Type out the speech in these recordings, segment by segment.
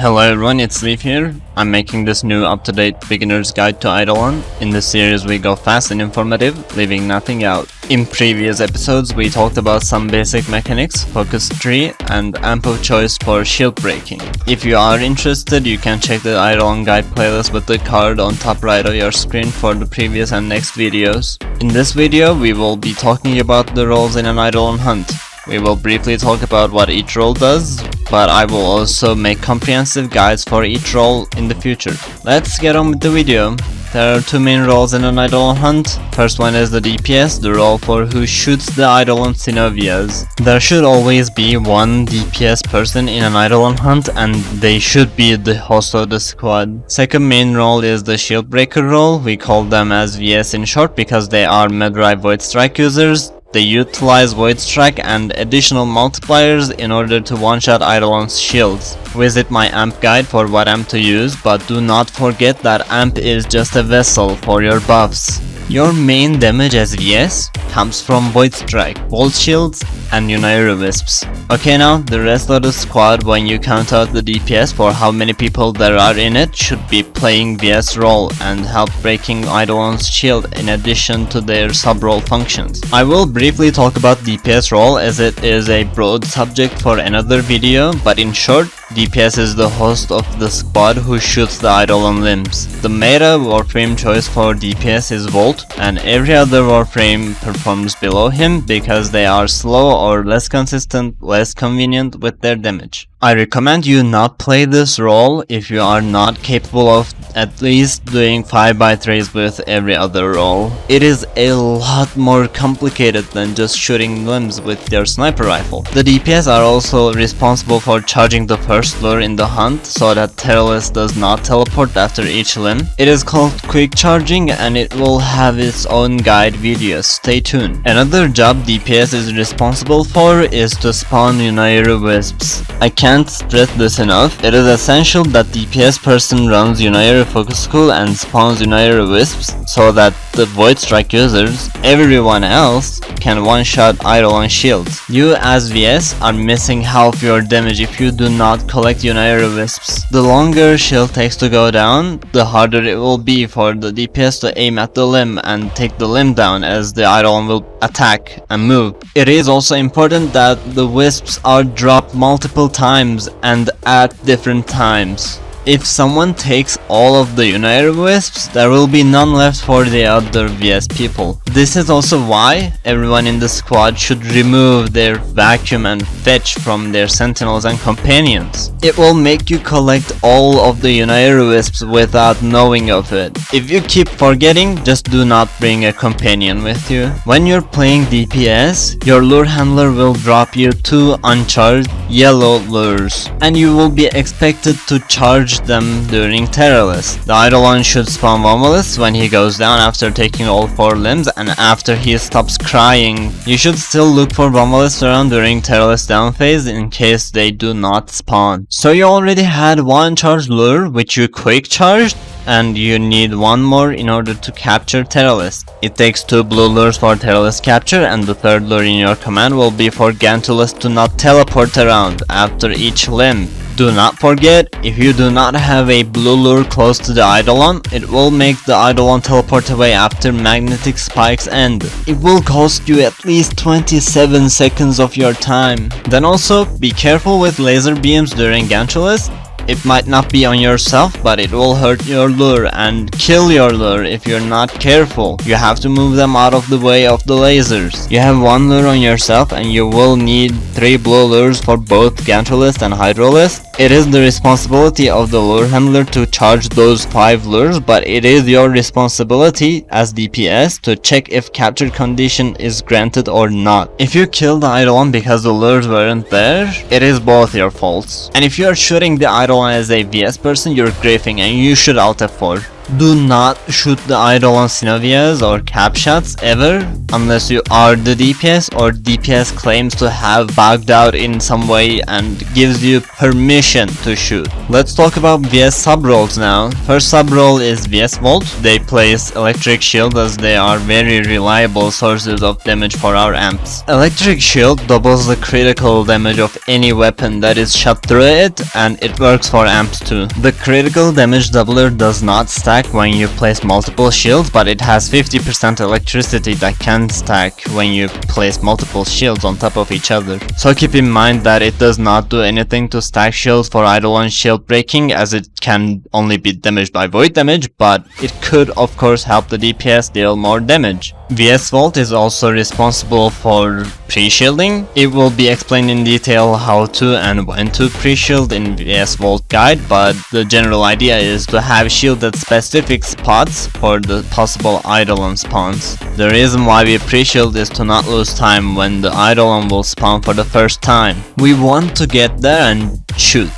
Hello everyone, it's Leaf here. I'm making this new up-to-date beginner's guide to Eidolon. In this series we go fast and informative, leaving nothing out. In previous episodes we talked about some basic mechanics, focus tree, and amp of choice for shield breaking. If you are interested, you can check the Eidolon guide playlist with the card on top right of your screen for the previous and next videos. In this video we will be talking about the roles in an Eidolon hunt. We will briefly talk about what each role does, but I will also make comprehensive guides for each role in the future. Let's get on with the video. There are two main roles in an Eidolon hunt. First one is the DPS, the role for who shoots the Eidolon Synovias. There should always be one DPS person in an Eidolon hunt, and they should be the host of the squad. Second main role is the shield breaker role. We call them as VS in short because they are Medrai Void Strike users. They utilize Void Strike and additional multipliers in order to one-shot Eidolon's shields. Visit my amp guide for what amp to use, but do not forget that amp is just a vessel for your buffs. Your main damage as VS comes from Void Strike, Volt Shields, and Unairu Wisps. Okay, now the rest of the squad, when you count out the DPS for how many people there are in it, should be playing VS role and help breaking Eidolon's shield in addition to their sub-role functions. I will briefly talk about DPS role as it is a broad subject for another video, but in short, DPS is the host of the squad who shoots the Eidolon limbs. The meta Warframe choice for DPS is Volt, and every other Warframe performs below him because they are slow or less consistent, less convenient with their damage. I recommend you not play this role if you are not capable of at least doing 5x3s with every other role. It is a lot more complicated than just shooting limbs with your sniper rifle. The DPS are also responsible for charging the first lure in the hunt so that Terrorist does not teleport after each limb. It is called quick charging and it will have its own guide videos. Stay tuned. Another job DPS is responsible for is to spawn Unairu Wisps. I can't stress this enough. It is essential that DPS person runs Unairu Focus School and spawns Unairu Wisps so that the Void Strike users, everyone else, can one-shot Eidolon shields. You as VS are missing half your damage if you do not collect Unairu Wisps. The longer shield takes to go down, the harder it will be for the DPS to aim at the limb and take the limb down as the Eidolon will attack and move. It is also important that the Wisps are dropped multiple times and at different times. If someone takes all of the Unairu Wisps, there will be none left for the other VS people. This is also why everyone in the squad should remove their vacuum and fetch from their sentinels and companions. It will make you collect all of the Unairu Wisps without knowing of it. If you keep forgetting, just do not bring a companion with you. When you're playing DPS, your lure handler will drop you 2 uncharged yellow lures, and you will be expected to charge them during Terrorist. The Eidolon should spawn Vomalist when he goes down after taking all 4 limbs and after he stops crying. You should still look for Vomalist around during Terrorist down phase in case they do not spawn. So you already had 1 charged lure which you quick charged, and you need 1 more in order to capture Terrorist. It takes 2 blue lures for Terrorist capture, and the 3rd lure in your command will be for Gantulus to not teleport around after each limb. Do not forget, if you do not have a blue lure close to the Eidolon, it will make the Eidolon teleport away after magnetic spikes end. It will cost you at least 27 seconds of your time. Then also, be careful with laser beams during Gantulus. It might not be on yourself, but it will hurt your lure and kill your lure if you're not careful. You have to move them out of the way of the lasers. You have 1 lure on yourself and you will need 3 blue lures for both Gantulist and Hydrolist. It is the responsibility of the lure handler to charge those 5 lures, but it is your responsibility as DPS to check if capture condition is granted or not. If you kill the Eidolon because the lures weren't there, it is both your faults. And if you are shooting the Eidolon as a VS person, you're griefing and you should alt F4. Do not shoot the Eidolon Synovias or cap shots ever unless you are the DPS or DPS claims to have bugged out in some way and gives you permission to shoot. Let's talk about VS sub-roles now. First sub-role is VS Vault. They place Electric Shield as they are very reliable sources of damage for our amps. Electric Shield doubles the critical damage of any weapon that is shot through it, and it works for amps too. The critical damage doubler does not stack when you place multiple shields, but it has 50% electricity that can stack when you place multiple shields on top of each other. So keep in mind that it does not do anything to stack shields for Eidolon shield breaking, as it can only be damaged by void damage, but it could of course help the DPS deal more damage. VS Vault is also responsible for pre-shielding. It will be explained in detail how to and when to pre-shield in VS Vault guide, but the general idea is to have shield at specific spots for the possible Eidolon spawns. The reason why we pre-shield is to not lose time when the Eidolon will spawn for the first time. We want to get there and shoot.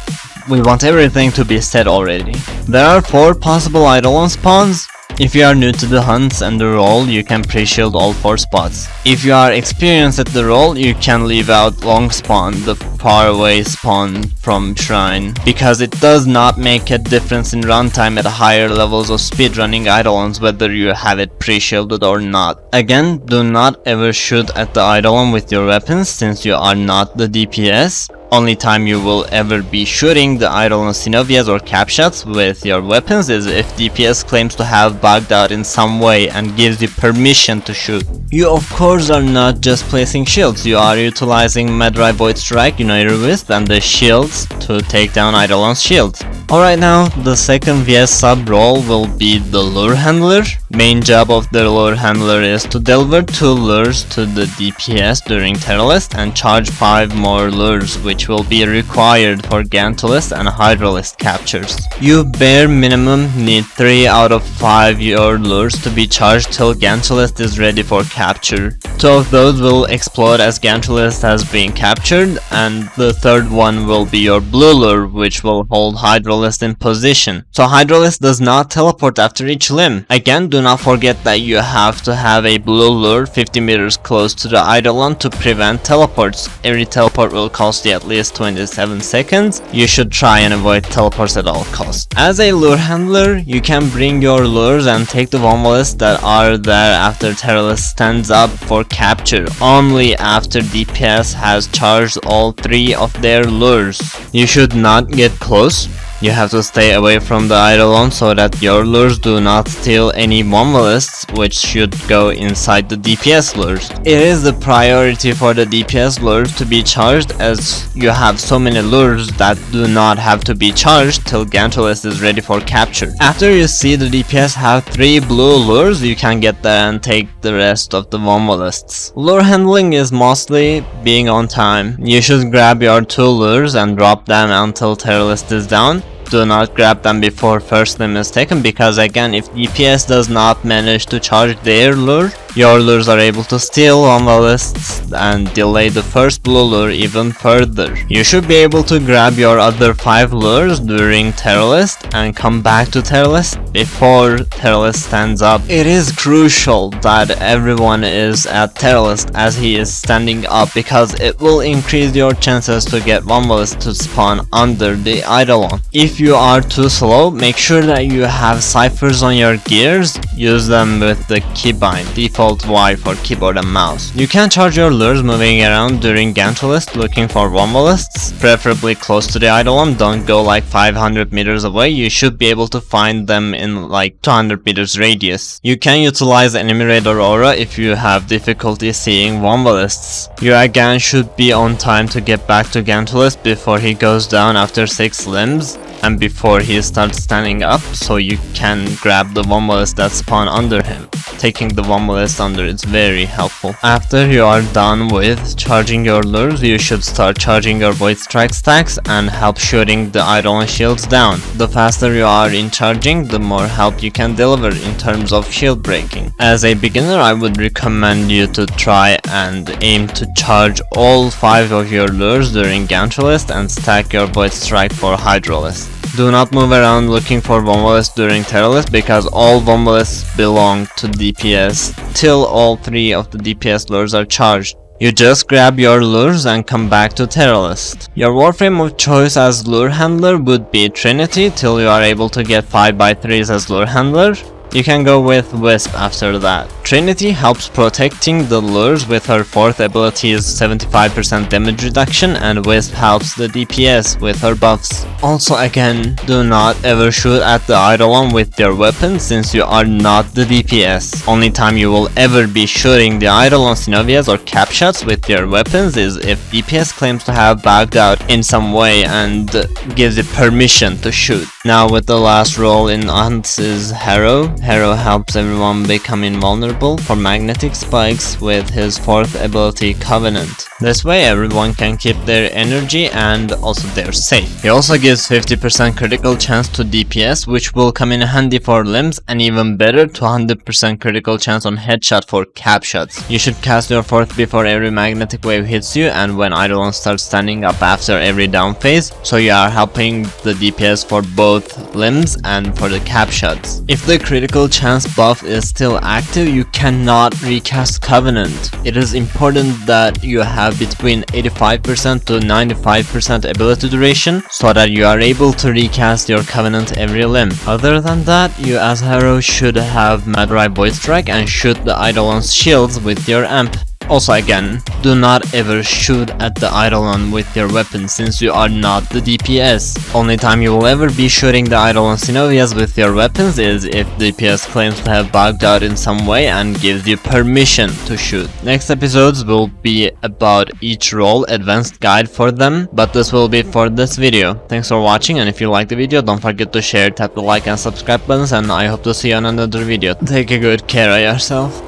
We want everything to be set already. There are 4 possible Eidolon spawns. If you are new to the hunts and the role, you can pre-shield all 4 spots. If you are experienced at the role, you can leave out long spawn, the far away spawn from shrine, because it does not make a difference in runtime at higher levels of speedrunning Eidolons whether you have it pre-shielded or not. Again, do not ever shoot at the Eidolon with your weapons since you are not the DPS. Only time you will ever be shooting the Eidolon Synovias or cap shots with your weapons is if DPS claims to have bugged out in some way and gives you permission to shoot. You of course are not just placing shields, you are utilizing Madrai Void Strike, Uniter Wisp and the shields to take down Eidolon's shields. Alright, now the second VS sub role will be the lure handler. Main job of the lure handler is to deliver 2 lures to the DPS during Terralist and charge 5 more lures, which will be required for Gantolist and Hydrolist captures. You bare minimum need 3 out of 5 your lures to be charged till Gantolist is ready for capture. 2 of those will explode as Gantolist has been captured, and the third one will be your blue lure, which will hold Hydrolist in position. So Hydrolist does not teleport after each limb. Again, do not forget that you have to have a blue lure 50 meters close to the Eidolon to prevent teleports. Every teleport will cost you at least 27 seconds. You should try and avoid teleports at all costs. As a lure handler, you can bring your lures and take the Vomalists that are there after Terralist stands up for capture, only after DPS has charged all 3 of their lures. You should not get close. You have to stay away from the Eidolon so that your lures do not steal any Vomalists, which should go inside the DPS lures. It is the priority for the DPS lures to be charged, as you have so many lures that do not have to be charged till Gantolist is ready for capture. After you see the DPS have 3 blue lures, you can get there and take the rest of the Vomalists. Lure handling is mostly being on time. You should grab your 2 lures and drop them until Terralist is down. Do not grab them before first limb is taken, because again, if DPS does not manage to charge their lure, your lures are able to steal Vomalists and delay the first blue lure even further. You should be able to grab your other 5 lures during Terralist and come back to Terralist before Terralist stands up. It is crucial that everyone is at Terralist as he is standing up, because it will increase your chances to get Vomalist to spawn under the Eidolon. If you are too slow, make sure that you have ciphers on your gears. Use them with the keybind, default Y for keyboard and mouse. You can charge your lures moving around during Gantolist looking for Vomalists, preferably close to the Eidolon. Don't go like 500 meters away, you should be able to find them in like 200 meters radius. You can utilize Enemy Radar Aura if you have difficulty seeing Vomalists. You again should be on time to get back to Gantolist before he goes down after 6 limbs and before he starts standing up, so you can grab the Vomalist that spawn under him. Taking the Vomalist under is very helpful. After you are done with charging your lures, you should start charging your Void Strike stacks and help shooting the Eidolon shields down. The faster you are in charging, the more help you can deliver in terms of shield breaking. As a beginner, I would recommend you to try and aim to charge all 5 of your lures during Gantolist and stack your Void Strike for Hydrolist. Do not move around looking for Vombalists during Terrorlist because all Vombalists belong to DPS till all 3 of the DPS lures are charged. You just grab your lures and come back to Terrorlist. Your Warframe of choice as lure handler would be Trinity till you are able to get 5x3s as lure handler. You can go with Wisp after that. Trinity helps protecting the lures with her 4th ability's 75% damage reduction, and Wisp helps the DPS with her buffs. Also again, do not ever shoot at the Eidolon with your weapon since you are not the DPS. Only time you will ever be shooting the Eidolon Synovias or cap shots with your weapons is if DPS claims to have bugged out in some way and gives you permission to shoot. Now with the last role in Hunts is Harrow. Harrow helps everyone become invulnerable for magnetic spikes with his 4th ability Covenant. This way everyone can keep their energy and also they're safe. He also gives 50% critical chance to DPS, which will come in handy for limbs, and even better to 100% critical chance on headshot for cap shots. You should cast your 4th before every magnetic wave hits you and when Eidolon starts standing up after every down phase, so you are helping the DPS for both limbs and for the cap shots. If the critical chance buff is still active, you cannot recast Covenant. It is important that you have between 85% to 95% ability duration so that you are able to recast your Covenant every limb. Other than that, you as Harrow should have Madrai Void Strike and shoot the Eidolon's shields with your amp. Also again, do not ever shoot at the Eidolon with your weapon since you are not the DPS. Only time you will ever be shooting the Eidolon Synovias with your weapons is if DPS claims to have bugged out in some way and gives you permission to shoot. Next episodes will be about each role, advanced guide for them, but this will be for this video. Thanks for watching, and if you liked the video, don't forget to share, tap the like and subscribe buttons, and I hope to see you on another video. Take a good care of yourself.